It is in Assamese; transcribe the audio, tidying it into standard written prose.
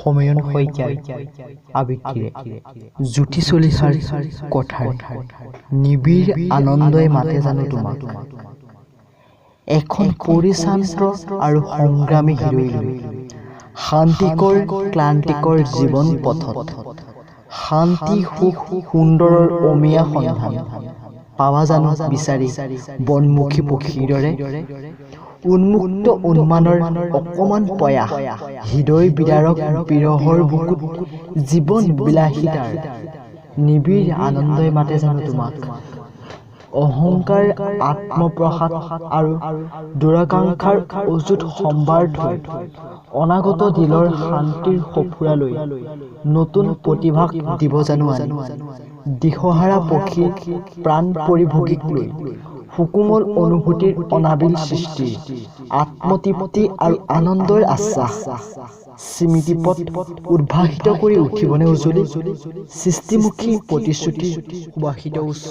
সময়ন শইকীয়াৰ আবৃত্তিৰে জ্যোতি চলিহাৰ কথাৰ নিবিড় আনন্দই মাতে জানো তোমাক এখন পৰিশান্ত আৰু সংগ্ৰামী হৃদয় লৈ শান্তিকৰ ক্লান্তিকৰ জীৱন পথত শান্তি সুখ সুন্দৰৰ অমিয়া সন্ধান পাৱা জানো বিচাৰি বনমুখী পক্ষীৰ দৰে উন্মুক্ত উন্মানৰ অকমান পয়া হৃদয় বিদাৰক বিৰহৰ বুকুত জীৱন বিলাসিতাৰ নিবিড় আনন্দই মাতে জানো তোমাক অহংকাৰ আত্মপ্ৰসাদ আৰু দুৰাকাংক্ষাৰ অযুত সম্ভাৰ থৈ অনাগত দিলৰ শান্তিৰ সফুৰালৈ নতুন প্ৰতিভাক দিব জানো আনি দিশহাৰা পক্ষীৰ প্ৰাণ পৰিভোগীক লৈ সুকুমল অনুভূতিৰ অনাবিল সৃষ্টি আত্মতৃপ্তি আৰু আনন্দৰ আশ্বাস স্মৃতিপথ উদ্ভাসিত কৰি উঠিবনে উজলি সৃষ্টিমুখী প্ৰতিশ্ৰুতি সুবাসিত উচ্চ